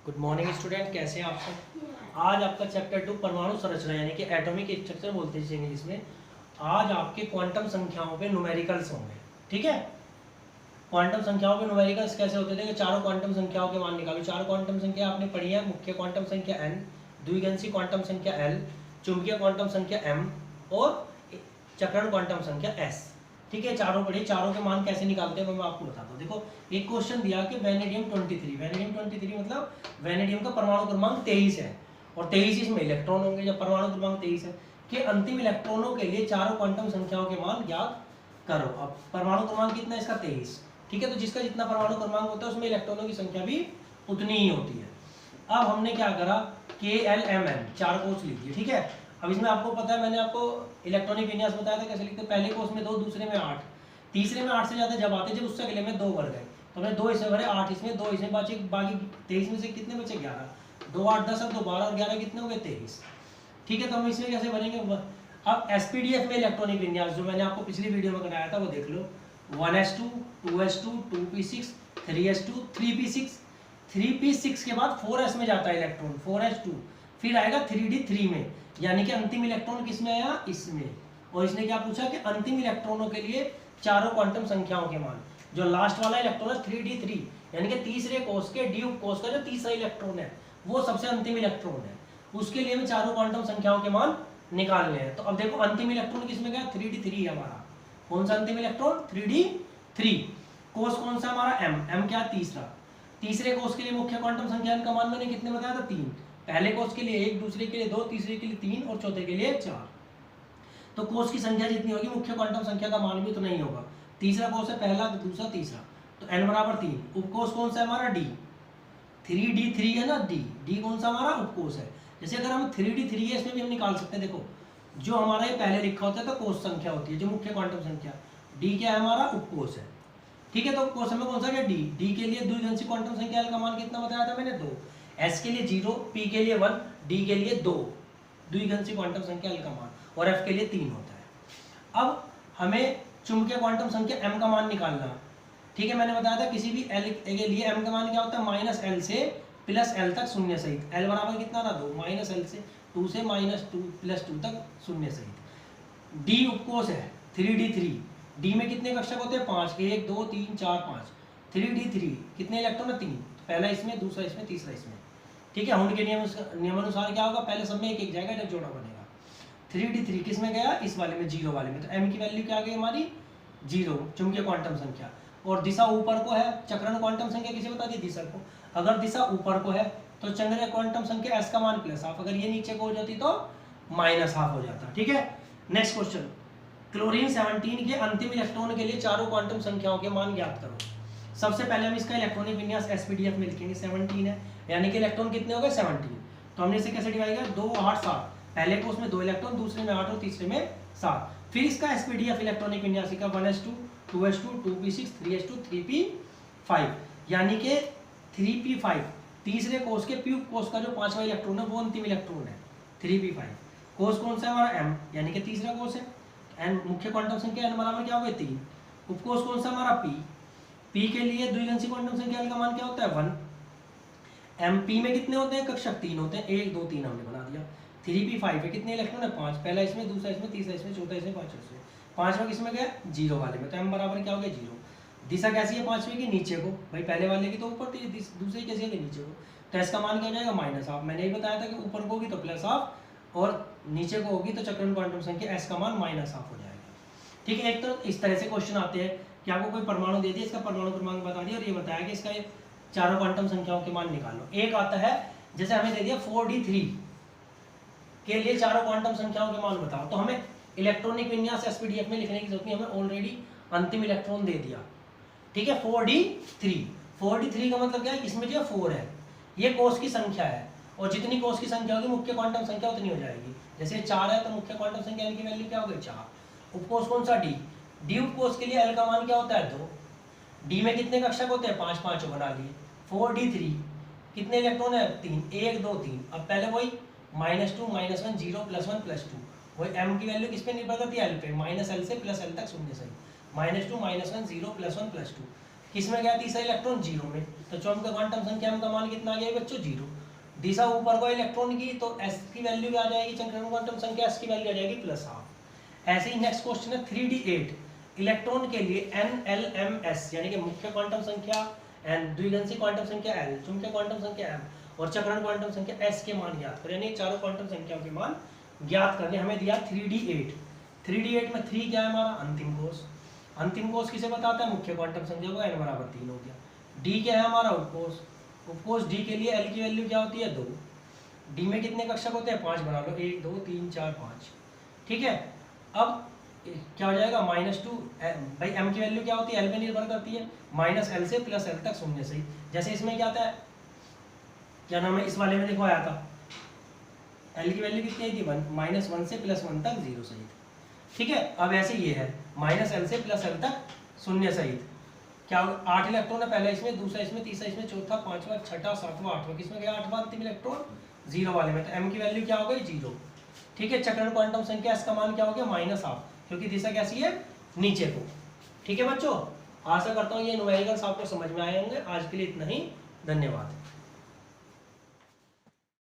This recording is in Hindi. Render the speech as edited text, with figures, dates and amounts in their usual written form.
गुड मॉर्निंग स्टूडेंट, कैसे हैं आप सब। आज आपका चैप्टर 2 परमाणु संरचना यानी कि एटॉमिक स्ट्रक्चर बोलते हैं इंग्लिश में। आज आपके क्वांटम संख्याओं पे न्यूमेरिकल्स होंगे। ठीक है, क्वांटम संख्याओं के न्यूमेरिकल्स कैसे होते थे कि चारों क्वांटम संख्याओं के मान निकालो। चार क्वांटम संख्या आपने पढ़ी है, मुख्य क्वांटम संख्या n, द्विगंशी क्वांटम संख्या l, चुंबकीय क्वांटम संख्या m और चक्रण क्वांटम संख्या s। ठीक है, चारों पढ़ी। चारों के मान कैसे निकालते हैं मैं आपको बताता हूँ। देखो, एक क्वेश्चन दिया कि वेनेडियम 23, वेनेडियम 23 मतलब वेनेडियम का परमाणु क्रमांक 23 है और 23 इसमें इलेक्ट्रॉन होंगे। जब परमाणु क्रमांक 23 है कि अंतिम इलेक्ट्रॉनों के लिए चारों क्वांटम संख्याओं के मान ज्ञात करो। अब परमाणु क्रमांक कितना है इसका? 23। ठीक है, तो जिसका जितना परमाणु क्रमांक होता है उसमें इलेक्ट्रॉनों की संख्या भी उतनी ही होती है। अब हमने क्या करा, KLMN चार कोष लिख दिए। ठीक है, अब इसमें आपको पता है, मैंने आपको इलेक्ट्रॉनिक विन्यास बताया था कैसे लिखते हैं। पहले कोष में 2, दूसरे में 8, तीसरे में 8 से ज्यादा जब आते जब उससे अगले में 2 भर गए तो हमने 2 इसमें भरे, 8 इसमें, 2 इसमें बचे, बाकी 23 में से कितने बचे? 11। 2 8 10 अब 2 12 और 11 कितने हो गए? 23। ठीक है, तो हम इसमें कैसे भरेंगे? अब SPDF में इलेक्ट्रॉनिक विन्यास जो मैंने आपको पिछली वीडियो में कराया था वो देख लो। 1s2 2s2 2p6 3s2 3p6, 3p6 के बाद 4s में जाता है इलेक्ट्रॉन, 4s2, फिर आएगा 3d3 में, यानी कि अंतिम इलेक्ट्रॉन किसमें आया? इसमें। और इसने क्या पूछा कि अंतिम इलेक्ट्रॉनों के लिए चारों क्वांटम संख्याओं के मान। जो लास्ट वाला इलेक्ट्रॉन है 3d3 यानी कि तीसरे कोष के डी उपकोष का जो तीसरा इलेक्ट्रॉन है वो सबसे अंतिम इलेक्ट्रॉन है, उसके लिए हमें चारों क्वांटम संख्याओं के मान निकालने हैं। तो अब देखो, अंतिम इलेक्ट्रॉन किसमें गया? 3d3 है हमारा। कौन सा अंतिम इलेक्ट्रॉन? 3d3। कोष कौन सा हमारा? m क्या? तीसरा। तीसरे कोष के लिए मुख्य क्वांटम संख्या का मान मैंने कितने बताया था? 3। पहले कोष के लिए 1, दूसरे के लिए 2, तीसरे के लिए 3 और चौथे के लिए 4। तो कोष की संख्या जितनी होगी मुख्य क्वांटम संख्या का मान भी उतना ही होगा। तीसरा कोष है पहला, दूसरा, तीसरा, तो n बराबर 3। उपकोष कौन सा है हमारा? D। 3d3 है ना, D कौन सा हमारा? उपकोष है। जैसे अगर हम 3d3 है इसमें भी हम निकाल सकते हैं। देखो, जो हमारा ये पहले लिखा होता है तो कोष संख्या होती है, जो मुख्य क्वांटम संख्या। D क्या है हमारा? उपकोष है। ठीक है, तो उपकोष में कौन सा क्या? D के लिए द्विगंशी क्वांटम संख्या का मान कितना बताया था मैंने? 2। S के लिए 0, P के लिए 1, D के लिए 2 द्विगंशी क्वांटम संख्या का मान, और F के लिए 3 होता है। अब हमें चुंबकीय क्वांटम संख्या m का मान निकालना। ठीक है, मैंने बताया था किसी भी l के लिए m का मान क्या होता है? -l से +l तक शून्य सहित। l बराबर कितना था? 2। -l से 2 से -2 +2 तक शून्य सहित। D उपकोष है 3d3। D में कितने कक्षक होते हैं? 5। 1 2 3 4 5। 3d3 कितने इलेक्ट्रॉन है? 3। पहला इसमें, दूसरा इसमें, तीसरा इसमें। ठीक है, हुंड के नियमानुसार क्या होगा? पहले सब में एक एक जाएगा जब जोड़ा बनेगा। 3d3 किस में गया? इस वाले में, 0 वाले में। तो m की वैल्यू क्या आ गई हमारी? 0, चुंबकीय क्वांटम संख्या। और दिशा ऊपर को है, चक्रण क्वांटम संख्या किसे बता दी? दिशा को। अगर दिशा ऊपर को है तो चंद्र क्वांटम संख्या s का मान +12, अगर ये नीचे को हो जाती तो -12 हो जाता। ठीक है, नेक्स्ट क्वेश्चन। क्लोरीन 17 के अंतिम इलेक्ट्रॉन के लिए चारों क्वांटम संख्याओं के मान ज्ञात करो। सबसे पहले हम इसका इलेक्ट्रॉनिक विन्यास SPDF में लिखेंगे। 17 है यानी कि इलेक्ट्रॉन कितने हो गए? 17। तो हमने इसे कैसे डिवाइड किया? 2 8 7। पहले कोष में 2 इलेक्ट्रॉन, दूसरे में 8 और तीसरे में 7। फिर इसका SPDF इलेक्ट्रॉनिक विन्यास का 1s2 2s2 2p6 3s2 3p5, यानी कि 3p5 तीसरे कोष के p कोष का जो 5वां इलेक्ट्रॉन है वो अंतिम इलेक्ट्रॉन है 3p5। कोष कौन सा है हमारा? m, यानी कि तीसरा कोष है। n मुख्य क्वांटम संख्या n बराबर क्या हो गया? 3। उपकोष कौन सा हमारा? p के लिए द्विगंशी क्वांटम संख्या का मान क्या होता है? 1। MP में कितने होते हैं? कक्षक 3 होते हैं, 1 2 3 हमने बना दिया। 3p5 है, कितने इलेक्ट्रॉन है? 5। पहला इसमें, दूसरा इसमें, तीसरा इसमें, चौथा इसमें, पांचवा इसमें। पांचवा किसमें गया? 0 वाले में। तो m बराबर क्या हो गया? 0। दिशा कैसी है पांचवे की? नीचे को। भाई पहले वाले की तो ऊपर थी, दूसरे कैसी है? नीचे को। तो इसका मान क्या हो जाएगा? -12। मैंने ही बताया था कि ऊपर को होगी तो +12 और नीचे को होगी तो चक्रण क्वांटम संख्या s का मान -12 हो जाएगा। ठीक है, एक तो इस तरह से क्वेश्चन आते हैं कि आपको कोई परमाणु दे दिया, इसका परमाणु क्रमांक बता दिया और ये बताया कि इसका चारों क्वांटम संख्याओं के मान निकाल लो। एक आता है जैसे हमें दे दिया 4d3 के लिए चारों क्वांटम संख्याओं के मान बताओ, तो हमें इलेक्ट्रॉनिक विन्यास SPDF में लिखने की जरूरत नहीं, हमें ऑलरेडी अंतिम इलेक्ट्रॉन दे दिया। ठीक है, 4d3 का मतलब क्या है? इसमें जो 4 है ये कोष की संख्या है और जितनी कोष की संख्या होगी मुख्य क्वांटम संख्या उतनी हो जाएगी। जैसे 4 है तो मुख्य क्वांटम संख्या की वैल्यू क्या हो गई? 4। उपकोष कौन सा? D उपकोष के लिए l का मान क्या होता है? 2। D में कितने कक्षक होते हैं? 5 5 बना लिए। 4d3 कितने इलेक्ट्रॉन है? 3। 1 2 3। अब पहले वही -2 -1 0 +1 +2, वही m की वैल्यू किस पे निर्भर करती है? l पे। -l से +l तक शून्य सही। -2 -1 0 +1 +2। किसमें गया तीसरा इलेक्ट्रॉन, 0 में। तो चौम का क्वांटम संख्या का मान कितना आ गया बच्चों, 0। दिशा ऊपर को इलेक्ट्रॉन की, तो s की वैल्यू क्या आ जाएगी, चक्रण क्वांटम संख्या s की वैल्यू आ जाएगी +12। ऐसे ही नेक्स्ट क्वेश्चन है 3d8, इलेक्ट्रॉन के लिए NLMS यानी कि मुख्य क्वांटम संख्या n, द्विघांसी क्वांटम संख्या l, चुंबकीय क्वांटम संख्या m और चक्रण क्वांटम संख्या s के मान ज्ञात करें। यानी चारों क्वांटम संख्याओं के मान ज्ञात करने हमें दिया 3d8। 3d8 में 3 क्या है हमारा, अंतिम कोष। अंतिम कोष किसे बताता है, मुख्य क्वांटम संख्या को, n बराबर 3 हो गया। d क्या है हमारा, उपकोष। उपकोष d के लिए l की वैल्यू क्या होती है, 2। d में कितने कक्षक होते हैं, 5 बना लो, 1 2 3 4 5। ठीक है, अब क्या हो जाएगा, -2। भाई m की वैल्यू क्या होती है, l पे निर्भर करती है, -l से +l तक शून्य से। जैसे इसमें क्या आता है, क्या नाम है, इस वाले में देखो आया था, l की वैल्यू कितनी आई थी, 1 से +1 तक 0 सहित। ठीक है, अब ऐसे ये है -l से +l तक शून्य सहित। क्या 8 इलेक्ट्रॉन है, पहला इसमें, दूसरा इसमें, तीसरा इसमें, चौथा, पांचवा, छठा, सातवां, आठवां, किसमें गया, 8वां अंतिम इलेक्ट्रॉन, 0 वाले में। तो m की वैल्यू क्या हो गई, 0। ठीक है, चक्रण क्वांटम संख्या इसका मान क्या हो गया, -12, क्योंकि दिशा कैसी है, नीचे को। ठीक है बच्चों, आशा करता हूँ ये न्यूमेरिकल्स आपको समझ में आए होंगे। आज के लिए इतना ही, धन्यवाद।